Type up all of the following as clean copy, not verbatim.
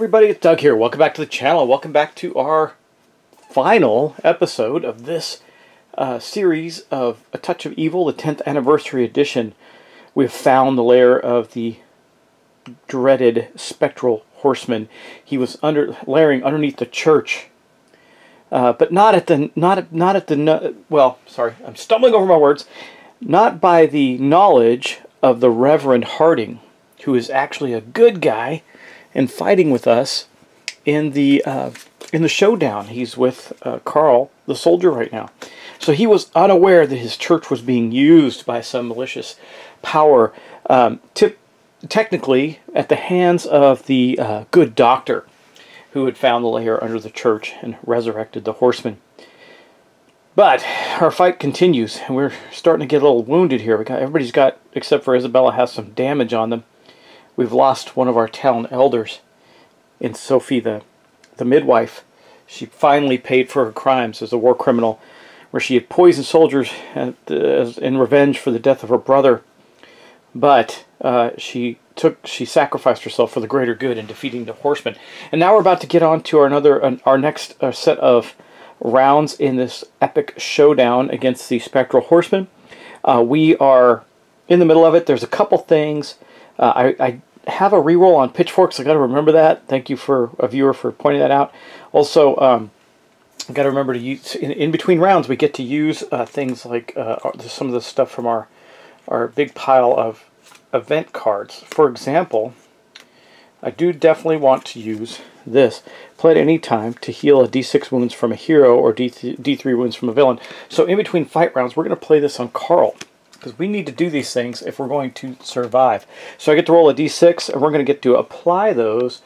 everybody, it's Doug here. Welcome back to the channel. Welcome back to our final episode of this series of A Touch of Evil, the 10th anniversary edition. We've found the lair of the dreaded spectral horseman. He was lairing underneath the church, but not at the well, sorry, I'm stumbling over my words. Not by the knowledge of the Reverend Harding, who is actually a good guy and fighting with us in the showdown. He's with Carl, the soldier, right now. So he was unaware that his church was being used by some malicious power, technically at the hands of the good doctor who had found the lair under the church and resurrected the horseman. But our fight continues, and we're starting to get a little wounded here. Everybody's got, except for Isabella, has some damage on them. We've lost one of our town elders, in Sophie, the midwife. She finally paid for her crimes as a war criminal, where she had poisoned soldiers in revenge for the death of her brother. But she sacrificed herself for the greater good in defeating the horsemen. And now we're about to get on to our next set of rounds in this epic showdown against the spectral horsemen. We are in the middle of it. There's a couple things. I have a reroll on pitchforks. I got to remember that. Thank you for a viewer for pointing that out. Also, I got to remember to use in between rounds. We get to use things like some of the stuff from our big pile of event cards. For example, I do definitely want to use this. Play at any time to heal a D6 wounds from a hero or D3 wounds from a villain. So in between fight rounds, we're going to play this on Carl, because we need to do these things if we're going to survive. So I get to roll a D6, and we're going to get to apply those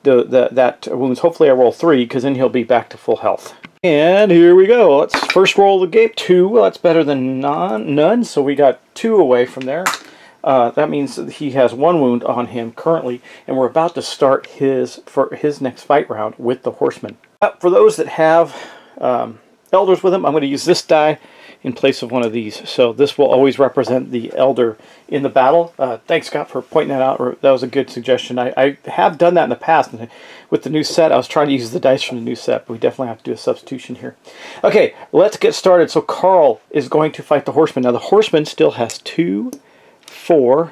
that wounds. Hopefully I roll 3, because then he'll be back to full health. And here we go. Let's first roll the game. 2. Well, that's better than none. So we got 2 away from there. That means that he has 1 wound on him currently, and we're about to start his next fight round with the horseman. For those that have elders with him, I'm going to use this die in place of one of these. So this will always represent the elder in the battle. Thanks, Scott, for pointing that out. That was a good suggestion. I have done that in the past. And with the new set, I was trying to use the dice from the new set, but we definitely have to do a substitution here. Okay, let's get started. So Carl is going to fight the horseman. Now the horseman still has 2, 4,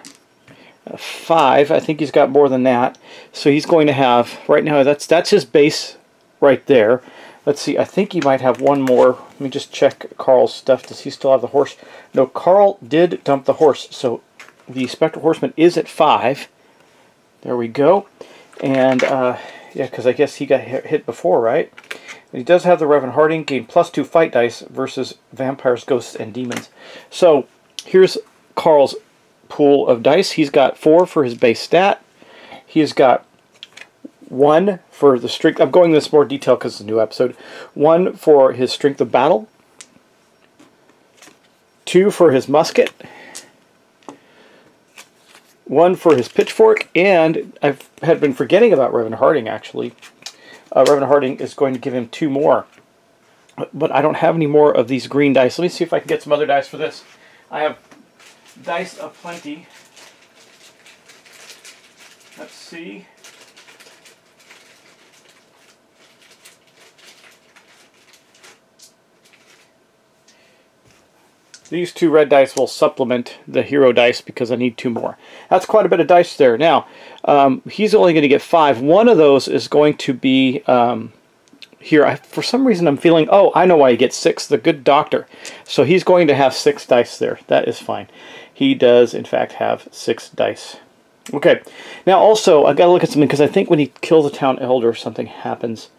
5. I think he's got more than that. So he's going to have, right now, that's his base right there. Let's see, I think he might have one more. Let me just check Carl's stuff. Does he still have the horse? No, Carl did dump the horse. So the spectral horseman is at 5. There we go. And, yeah, because I guess he got hit before, right? And he does have the Reverend Harding, gain +2 fight dice versus vampires, ghosts, and demons. So here's Carl's pool of dice. He's got 4 for his base stat. He's got 1 for the strength. I'm going into this more detail because it's a new episode. 1 for his strength of battle. 2 for his musket. 1 for his pitchfork. And I had been forgetting about Reverend Harding, actually. Reverend Harding is going to give him 2 more. But I don't have any more of these green dice. Let me see if I can get some other dice for this. I have dice aplenty. Let's see. These 2 red dice will supplement the hero dice because I need 2 more. That's quite a bit of dice there. Now, he's only going to get 5. One of those is going to be here. For some reason, I'm feeling, oh, I know why he gets 6, the good doctor. So he's going to have 6 dice there. That is fine. He does, in fact, have 6 dice. Okay. Now, also, I've got to look at something because I think when he kills a town elder, something happens.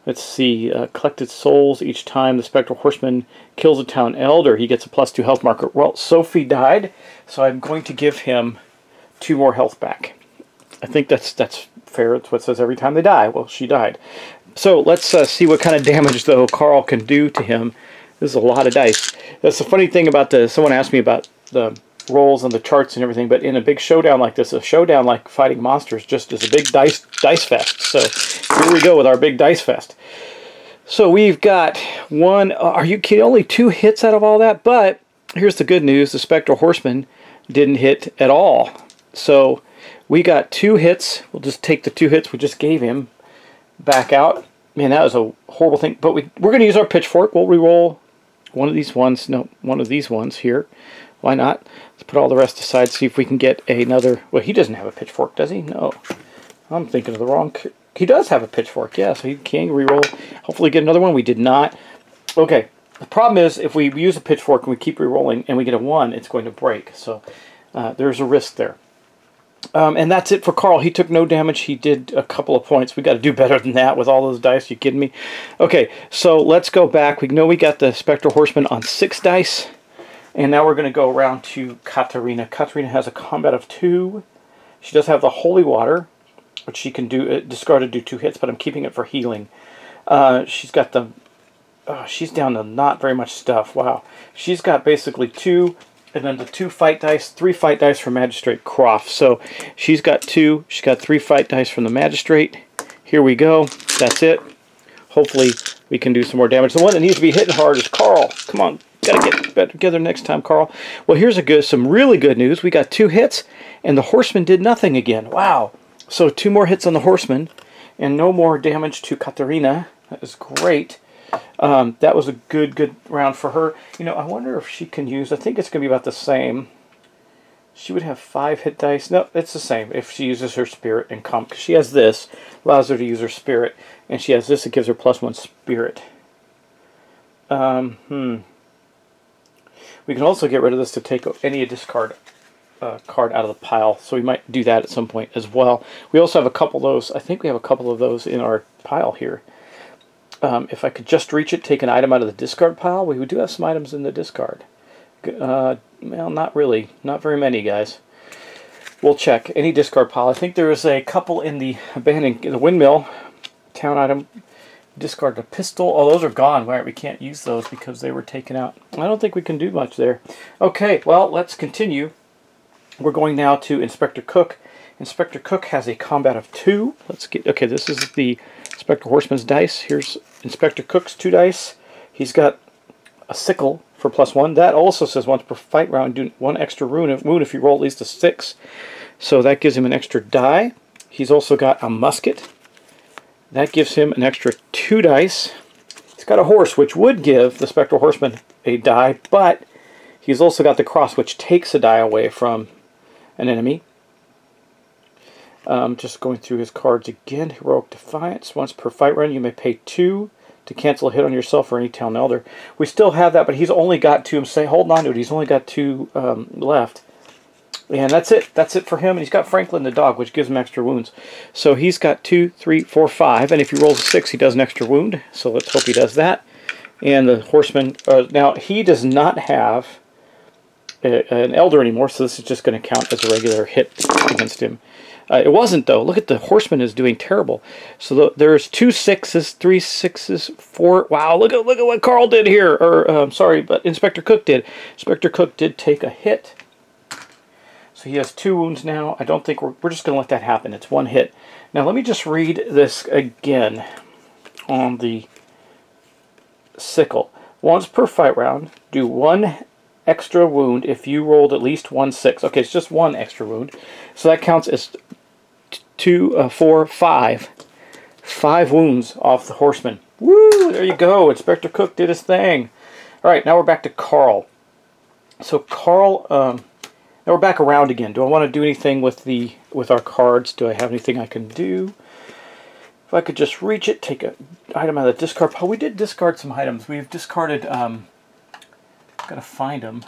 Let's see, collected souls each time the spectral horseman kills a town elder. He gets a +2 health marker. Well, Sophie died, so I'm going to give him 2 more health back. I think that's fair. It's what it says every time they die. Well, she died. So let's see what kind of damage, though, Carl can do to him. This is a lot of dice. That's the funny thing about someone asked me about the rolls and the charts and everything, but in a big showdown like this, a showdown like fighting monsters just is a big dice fest. So here we go with our big dice fest. So we've got are you kidding? Only 2 hits out of all that, but here's the good news. The spectral horseman didn't hit at all. So We got 2 hits. We'll just take the 2 hits we just gave him back out. Man, that was a horrible thing. But we're going to use our pitchfork. We'll re-roll one of these ones. No, one of these ones here. Why not? Let's put all the rest aside, see if we can get another... Well, he doesn't have a pitchfork, does he? No. I'm thinking of the wrong... He does have a pitchfork, yeah, so he can re-roll. Hopefully get another one. We did not. Okay. The problem is, if we use a pitchfork and we keep re-rolling and we get a 1, it's going to break. So there's a risk there. And that's it for Carl. He took no damage. He did a couple of points. We got to do better than that with all those dice. You kidding me? Okay, so let's go back. We know we got the Spectral Horseman on 6 dice. And now we're going to go around to Katarina. Katarina has a combat of 2. She does have the Holy Water, which she can do discard to do 2 hits, but I'm keeping it for healing. She's got the... she's down to not very much stuff. Wow. She's got basically 2, and then the 2 fight dice, 3 fight dice from Magistrate Croft. So she's got 2. She's got 3 fight dice from the Magistrate. Here we go. That's it. Hopefully we can do some more damage. The one that needs to be hitting hard is Carl. Come on. Got to get better together next time, Carl. Well, here's some really good news. We got 2 hits, and the Horseman did nothing again. Wow. So 2 more hits on the Horseman, and no more damage to Katarina. That is great. That was a good round for her. You know, I wonder if she can use... I think it's going to be about the same. She would have 5 hit dice. No, it's the same if she uses her Spirit and Comp. Because she has this. Allows her to use her Spirit. And she has this. It gives her +1 Spirit. We can also get rid of this to take any discard card out of the pile. So we might do that at some point as well. We also have a couple of those. I think we have a couple of those in our pile here. If I could just reach it, take an item out of the discard pile. We do have some items in the discard. Well, not really. Not very many, guys. We'll check. Any discard pile. I think there is a couple in the abandoned... The windmill. Town item. Discard a pistol. Oh, those are gone. Right, we can't use those because they were taken out. I don't think we can do much there. Okay, well, let's continue. We're going now to Inspector Cook. Inspector Cook has a combat of 2. Let's get... Okay, this is the Inspector Horseman's dice. Here's Inspector Cook's 2 dice. He's got a sickle for +1. That also says once per fight round, do 1 extra wound if you roll at least a 6. So that gives him an extra die. He's also got a musket. That gives him an extra 2 dice. He's got a horse, which would give the Spectral Horseman a die, but he's also got the cross, which takes a die away from an enemy. Just going through his cards again. Heroic Defiance. Once per fight run, you may pay 2 to cancel a hit on yourself or any town elder. We still have that, but he's only got 2. I'm saying, hold on to it. He's only got 2 left. And that's it. That's it for him. And he's got Franklin the dog, which gives him extra wounds. So he's got 2, 3, 4, 5. And if he rolls a 6, he does an extra wound. So let's hope he does that. And the horseman... now, he does not have an elder anymore, so this is just going to count as a regular hit against him. It wasn't, though. Look at the horseman is doing terrible. So there's 2 6s, 3 6s, 4... Wow, look at what Carl did here. Or, sorry, but Inspector Cook did. Inspector Cook did take a hit. So he has 2 wounds now. I don't think we're just going to let that happen. It's 1 hit. Now let me just read this again on the sickle. Once per fight round, do 1 extra wound if you rolled at least 1 6. Okay, it's just 1 extra wound. So that counts as 2, 4, 5. 5 wounds off the horseman. Woo! There you go. Inspector Cook did his thing. All right, now we're back to Carl. So Carl... now we're back around again. Do I want to do anything with our cards? Do I have anything I can do? If I could just reach it, take an item out of the discard pile. We did discard some items. We've discarded... gotta find them.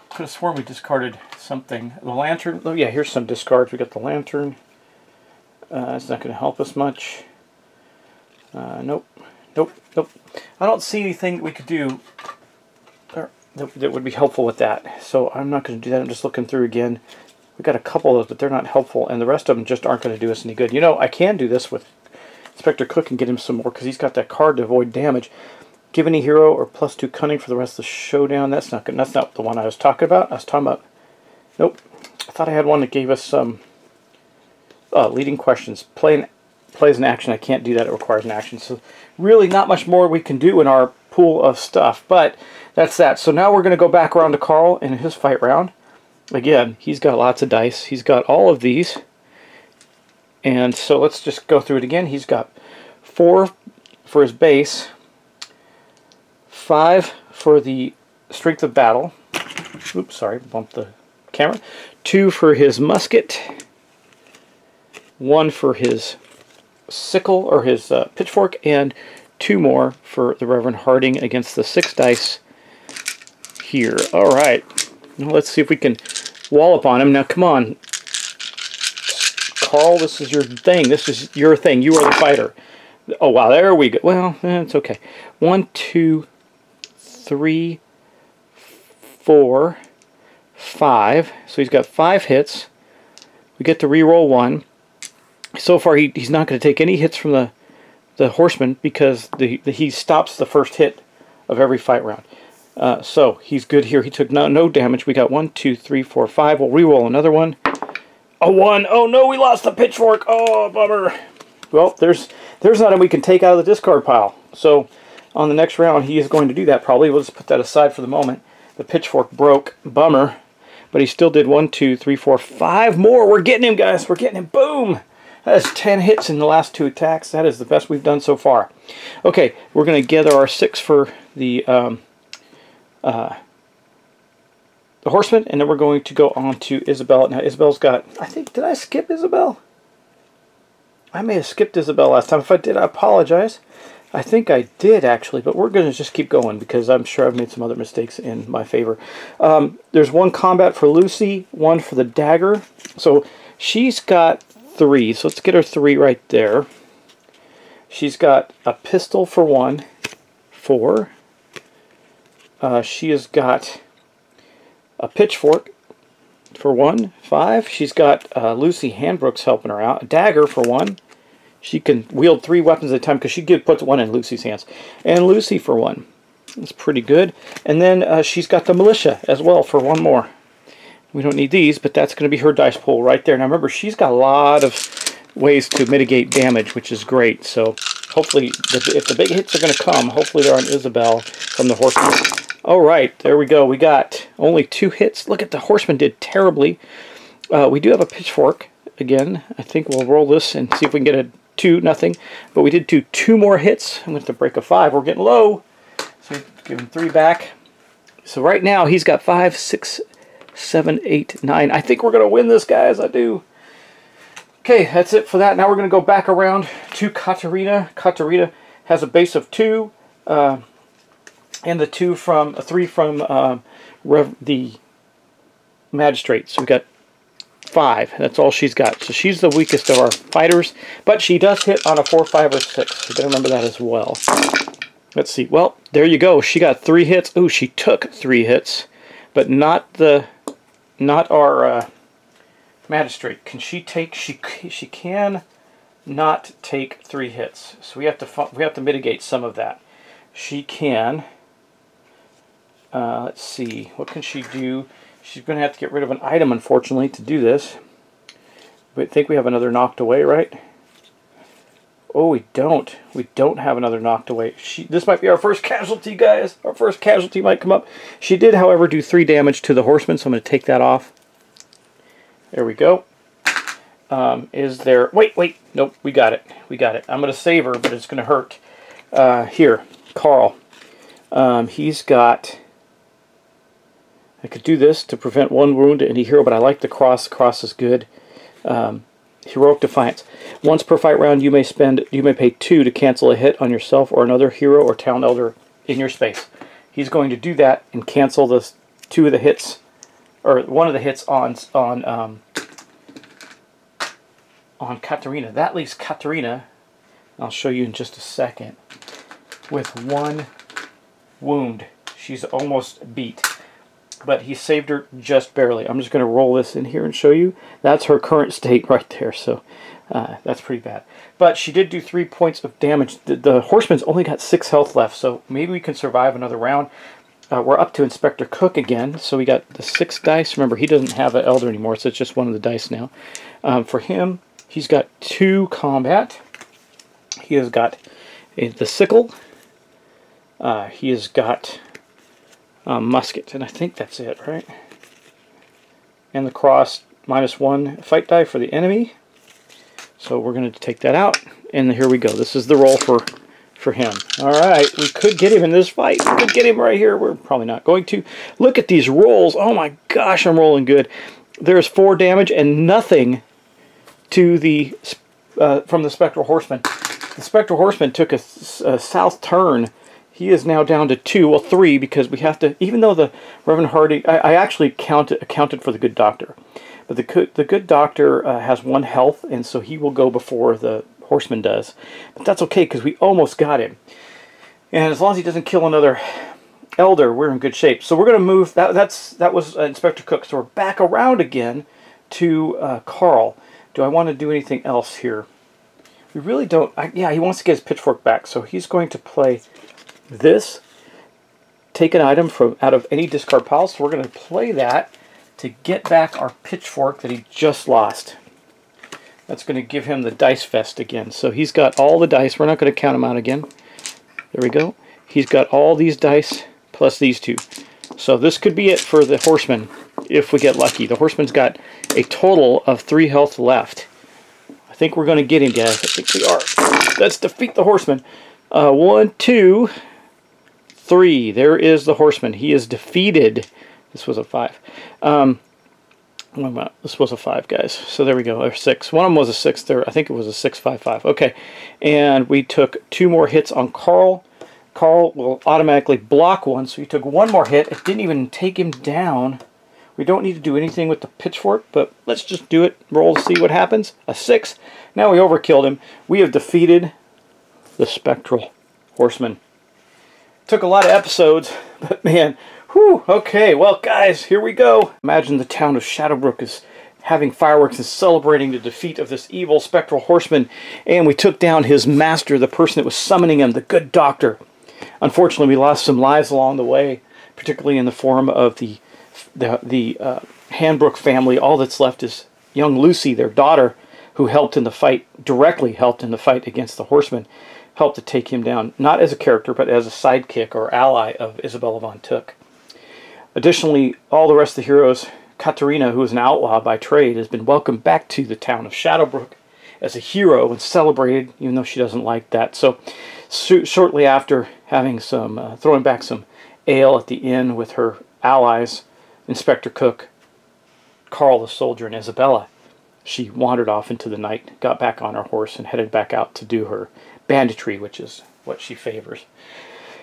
Could have sworn we discarded something. The lantern. Oh yeah, here's some discards. We got the lantern. It's not going to help us much. Nope. Nope. Nope. I don't see anything that we could do that would be helpful with that. So I'm not going to do that. I'm just looking through again. We got a couple of those, but they're not helpful, and the rest of them just aren't going to do us any good. You know, I can do this with Inspector Cook and get him some more because he's got that card to avoid damage. Give any hero or +2 cunning for the rest of the showdown. That's not good. That's not the one I was talking about. I was talking about... Nope. I thought I had one that gave us some... leading questions. Plays an action. I can't do that. It requires an action. So really not much more we can do in our pool of stuff. But that's that. So now we're going to go back around to Carl in his fight round. again, he's got lots of dice. He's got all of these. And so let's just go through it again. He's got 4 for his base, 5 for the strength of battle. Oops, sorry, bumped the camera. 2 for his musket, 1 for his sickle or his pitchfork, and 2 more for the Reverend Harding against the 6 dice here. All right, now let's see if we can wallop on him. Now, come on, Carl, this is your thing. This is your thing. You are the fighter. Oh, wow, there we go. Well, it's okay. 1, 2, 3, 4, 5. So he's got 5 hits. We get to re-roll 1. So far, he's not going to take any hits from the horseman because he stops the first hit of every fight round. So he's good here. He took no damage. We got 1, 2, 3, 4, 5. We'll re-roll another one. A 1. Oh no, we lost the pitchfork. Oh, bummer. Well, there's nothing we can take out of the discard pile. So on the next round, he is going to do that probably. We'll just put that aside for the moment. The pitchfork broke. Bummer. But he still did 1, 2, 3, 4, 5 more. We're getting him, guys. We're getting him. Boom. That is 10 hits in the last 2 attacks. That is the best we've done so far. Okay, we're going to gather our 6 for the horseman, and then we're going to go on to Isabel. Now, Isabel's got, I think, did I skip Isabel? I may have skipped Isabel last time. If I did, I apologize. I think I did, actually, but we're going to just keep going because I'm sure I've made some other mistakes in my favor. There's 1 combat for Lucy, 1 for the dagger. So she's got 3, so let's get her 3 right there. She's got a pistol for 1, 4. She has got a pitchfork for 1, 5. She's got Lucy Handbrooks helping her out. A dagger for 1. She can wield 3 weapons at a time because she puts 1 in Lucy's hands. And Lucy for 1. That's pretty good. And then she's got the militia as well for 1 more. We don't need these, but that's going to be her dice pool right there. Now remember, she's got a lot of ways to mitigate damage, which is great. So hopefully, if the big hits are going to come, hopefully they're on Isabel from the horseman. All right, there we go. We got only 2 hits. Look at the horseman did terribly. We do have a pitchfork again. I think we'll roll this and see if we can get a 2, nothing. But we did do 2 more hits. I'm going to have to break a 5. We're getting low. So give him 3 back. So right now he's got 5, 6, 7, 8, 9. I think we're going to win this, guys. I do. Okay, that's it for that. Now we're going to go back around to Katerina. Katerina has a base of 2. And the 3 from the magistrate. So we got 5. That's all she's got. So she's the weakest of our fighters, but she does hit on a 4, 5, or 6. You gotta remember that as well. Let's see. Well, there you go. She got 3 hits. Ooh, she took 3 hits, but not our magistrate. Can she take? She can not take 3 hits. So we have to mitigate some of that. She can. Let's see, what can she do? She's going to have to get rid of an item, unfortunately, to do this. But I think we have another knocked away, right? Oh, we don't. We don't have another knocked away. This might be our first casualty, guys. Our first casualty might come up. She did, however, do 3 damage to the horseman, so I'm going to take that off. There we go. Is there... Wait. Nope, we got it. We got it. I'm going to save her, but it's going to hurt. Here, Carl. He's got... I could do this to prevent 1 wound to any hero, but I like the cross. The cross is good. Heroic Defiance. Once per fight round, you may pay 2 to cancel a hit on yourself or another hero or town elder in your space. He's going to do that and cancel the 2 of the hits, or 1 of the hits on Katerina. That leaves Katerina. I'll show you in just a second. With 1 wound, she's almost beat. But he saved her just barely. I'm just going to roll this in here and show you. That's her current state right there, so that's pretty bad. But she did do 3 points of damage. The horseman's only got 6 health left, so maybe we can survive another round. We're up to Inspector Cook again, so we got the 6 dice. Remember, he doesn't have an elder anymore, so it's just 1 of the dice now. For him, he's got 2 combat. He has got the sickle. He has got... musket, and I think that's it, right? and the cross -1 fight die for the enemy. So we're going to take that out, and here we go. This is the roll for him. All right, we could get him in this fight. We could get him right here. We're probably not going to. Look at these rolls. Oh my gosh, I'm rolling good. There's 4 damage and nothing to the from the Spectral Horseman. The Spectral Horseman took a south turn. He is now down to 2, well 3, because we have to, even though the Reverend Hardy, I actually accounted for the Good Doctor. But the Good Doctor has 1 health, and so he will go before the Horseman does. But that's okay, because we almost got him. And as long as he doesn't kill another Elder, we're in good shape. So we're going to move, that was Inspector Cook. So we're back around again to Carl. Do I want to do anything else here? We really don't. Yeah, he wants to get his pitchfork back, so he's going to play this. Take an item from out of any discard pile, so we're going to play that to get back our pitchfork that he just lost. That's going to give him the dice fest again. So he's got all the dice. We're not going to count them out again. There we go. He's got all these dice plus these 2. So this could be it for the Horseman if we get lucky. The Horseman's got a total of 3 health left. I think we're going to get him, guys. I think we are. Let's defeat the Horseman. 1, 2, 3. There is the Horseman. He is defeated. This was a 5. This was a 5, guys. So there we go. Or 6. One of them was a 6. There, I think it was a 6-5-5. Okay. And we took 2 more hits on Carl. Carl will automatically block 1, so he took 1 more hit. It didn't even take him down. We don't need to do anything with the pitchfork, but let's just do it. Roll to see what happens. A 6. Now we overkilled him. We have defeated the Spectral Horseman. Took a lot of episodes, but man, whew, okay, well guys, here we go. Imagine the town of Shadowbrook is having fireworks and celebrating the defeat of this evil Spectral Horseman, and we took down his master, the person that was summoning him, the Good Doctor. Unfortunately, we lost some lives along the way, particularly in the form of the Handbrook family. All that's left is young Lucy, their daughter, who helped in the fight, directly helped in the fight against the Horseman, helped to take him down, not as a character, but as a sidekick or ally of Isabella von Took. Additionally, all the rest of the heroes, Katarina, who is an outlaw by trade, has been welcomed back to the town of Shadowbrook as a hero and celebrated, even though she doesn't like that. So, shortly after having some, throwing back some ale at the inn with her allies, Inspector Cook, Carl the soldier, and Isabella, she wandered off into the night, got back on her horse, and headed back out to do her banditry, which is what she favors.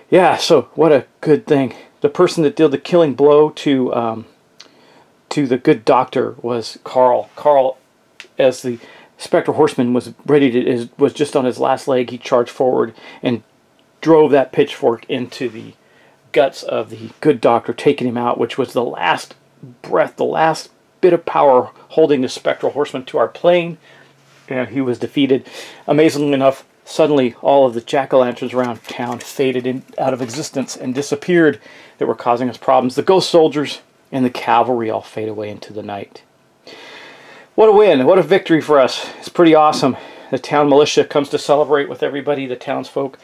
Yeah, so what a good thing. The person that did the killing blow to the Good Doctor was Carl. Carl, as the Spectral Horseman was was just on his last leg, he charged forward and drove that pitchfork into the guts of the Good Doctor, taking him out, which was the last breath, the last bit of power holding the Spectral Horseman to our plane. And he was defeated. Amazingly enough, suddenly all of the jack-o'-lanterns around town faded out of existence and disappeared that were causing us problems. The ghost soldiers and the cavalry all fade away into the night. What a win. What a victory for us. It's pretty awesome. The town militia comes to celebrate with everybody, the townsfolk.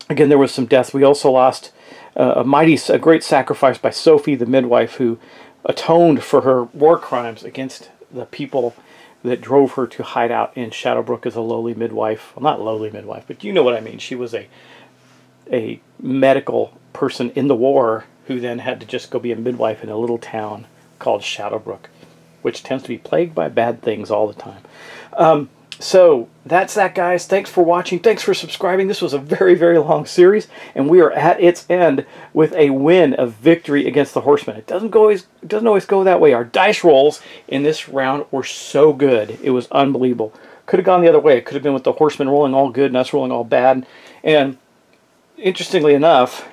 Again, there was some death. We also lost a great sacrifice by Sophie, the midwife, who atoned for her war crimes against the people that drove her to hide out in Shadowbrook as a lowly midwife. Well, not lowly midwife, but you know what I mean. She was a medical person in the war who then had to just go be a midwife in a little town called Shadowbrook, which tends to be plagued by bad things all the time. So that's that, guys. Thanks for watching. Thanks for subscribing. This was a very, very long series, and we are at its end with a win, a victory against the Horseman. It doesn't always go that way. Our dice rolls in this round were so good. It was unbelievable. Could have gone the other way. It could have been with the Horseman rolling all good and us rolling all bad. And interestingly enough,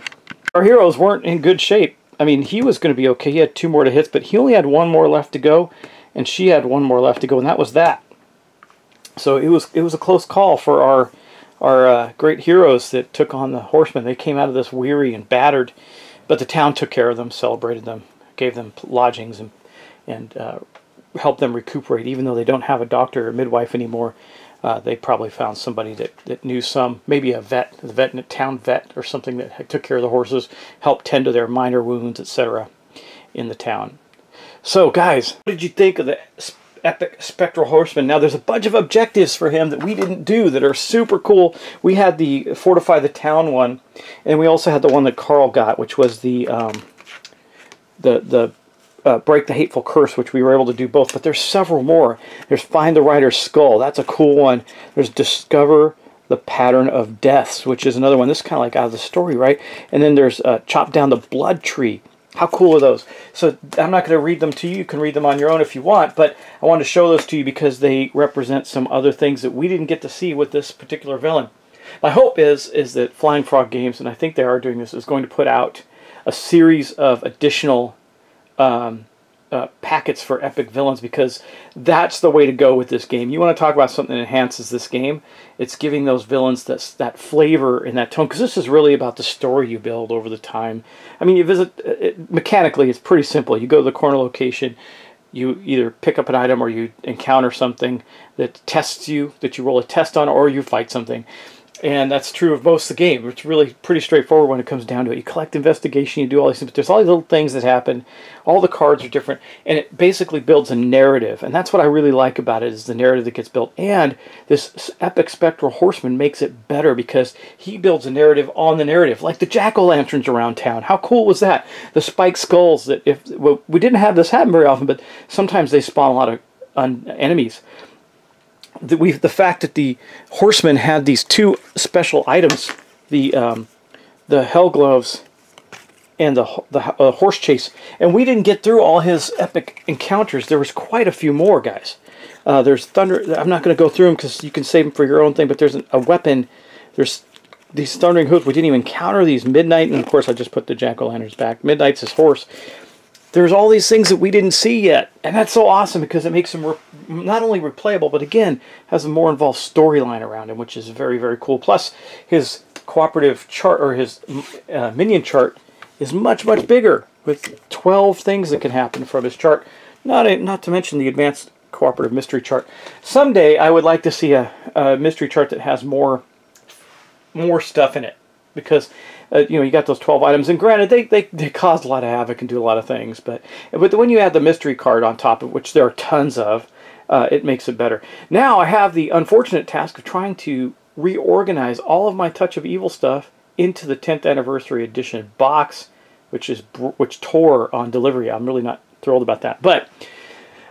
our heroes weren't in good shape. I mean, he was going to be okay. He had 2 more to hit, but he only had 1 more left to go, and she had 1 more left to go, and that was that. So it was a close call for our great heroes that took on the Horsemen. They came out of this weary and battered, but the town took care of them, celebrated them, gave them lodgings, and helped them recuperate. Even though they don't have a doctor or midwife anymore, they probably found somebody that knew maybe a town vet or something that took care of the horses, helped tend to their minor wounds, etc. in the town. So, guys, what did you think of the epic Spectral Horseman? Now, there's a bunch of objectives for him that we didn't do that are super cool. We had the Fortify the Town one, and we also had the one that Carl got, which was the Break the Hateful Curse, which we were able to do both. But there's several more. There's Find the Rider's Skull. That's a cool one. There's Discover the Pattern of Deaths, which is another one. This is kind of like out of the story, right? And then there's Chop Down the Blood Tree. How cool are those? So I'm not going to read them to you. You can read them on your own if you want, but I wanted to show those to you because they represent some other things that we didn't get to see with this particular villain. My hope is that Flying Frog Games, and I think they are doing this, is going to put out a series of additional packets for epic villains, because that's the way to go with this game. You want to talk about something that enhances this game, it's giving those villains that flavor and that tone, because this is really about the story you build over the time. I mean, you visit, mechanically it's pretty simple. You go to the corner location, you either pick up an item or you encounter something that tests you, that you roll a test on, or you fight something. And that's true of most of the game. It's really pretty straightforward when it comes down to it. You collect investigation, you do all these things, but there's all these little things that happen. All the cards are different, and it basically builds a narrative. And that's what I really like about it, is the narrative that gets built. And this epic Spectral Horseman makes it better because he builds a narrative on the narrative, like the jack-o'-lanterns around town. How cool was that? The spiked skulls, that we didn't have this happen very often, but sometimes they spawn a lot of enemies. The fact that the horseman had these two special items, the Hell Gloves and the Horse Chase, and we didn't get through all his epic encounters. There was quite a few more, guys. There's Thunder. I'm not going to go through them because you can save them for your own thing, but there's a weapon. There's these Thundering Hooves. We didn't even encounter these. Midnight, and of course I just put the Jack-o'-lanterns back. Midnight's his horse. There's all these things that we didn't see yet, and that's so awesome because it makes them not only replayable, but again has a more involved storyline around him, which is very, very cool. Plus, his cooperative chart, or his minion chart, is much, much bigger, with 12 things that can happen from his chart. Not to mention the advanced cooperative mystery chart. Someday, I would like to see a mystery chart that has more stuff in it, because you know, you got those 12 items, and granted, they cause a lot of havoc and do a lot of things, but when you add the mystery card on top of which there are tons of, it makes it better. Now I have the unfortunate task of trying to reorganize all of my Touch of Evil stuff into the 10th Anniversary Edition box, which tore on delivery. I'm really not thrilled about that, but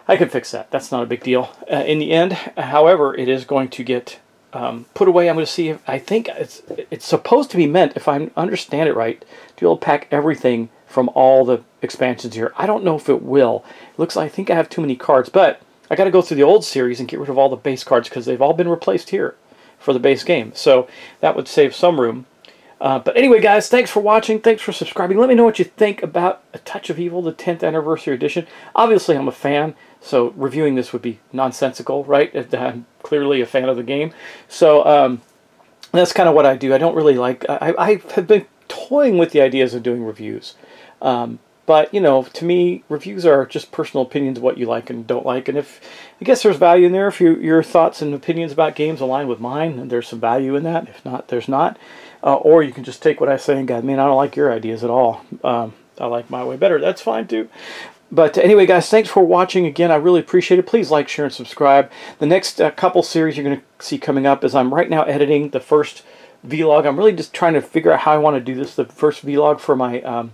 I can fix that. That's not a big deal in the end. However, it is going to get put away. I'm going to see if, I think it's supposed to be meant, if I understand it right, to be able to pack everything from all the expansions here. I don't know if it will. It looks like I think I have too many cards, but I got to go through the old series and get rid of all the base cards because they've all been replaced here for the base game. So that would save some room. But anyway, guys, thanks for watching. Thanks for subscribing. Let me know what you think about A Touch of Evil, the 10th Anniversary Edition. Obviously, I'm a fan, so reviewing this would be nonsensical, right? I'm clearly a fan of the game. So that's kind of what I do. I don't really like... I have been toying with the ideas of doing reviews. But, you know, to me, reviews are just personal opinions of what you like and don't like. And if I guess there's value in there. If your thoughts and opinions about games align with mine, and there's some value in that. If not, there's not. Or you can just take what I say and go, man, I don't like your ideas at all. I like my way better. That's fine, too. But anyway, guys, thanks for watching. Again, I really appreciate it. Please like, share, and subscribe. The next couple series you're going to see coming up is I'm right now editing the first vlog. I'm really just trying to figure out how I want to do this. The first vlog for my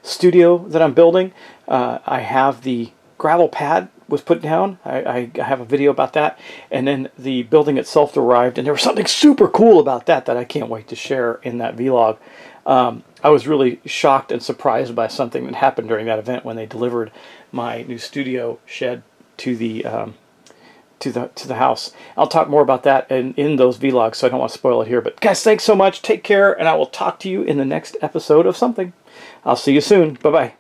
studio that I'm building. I have the gravel pad was put down. I have a video about that. And then the building itself arrived. And there was something super cool about that I can't wait to share in that vlog. I was really shocked and surprised by something that happened during that event when they delivered my new studio shed to the house. I'll talk more about that in those vlogs, so I don't want to spoil it here. But guys, thanks so much. Take care, and I will talk to you in the next episode of something. I'll see you soon. Bye-bye.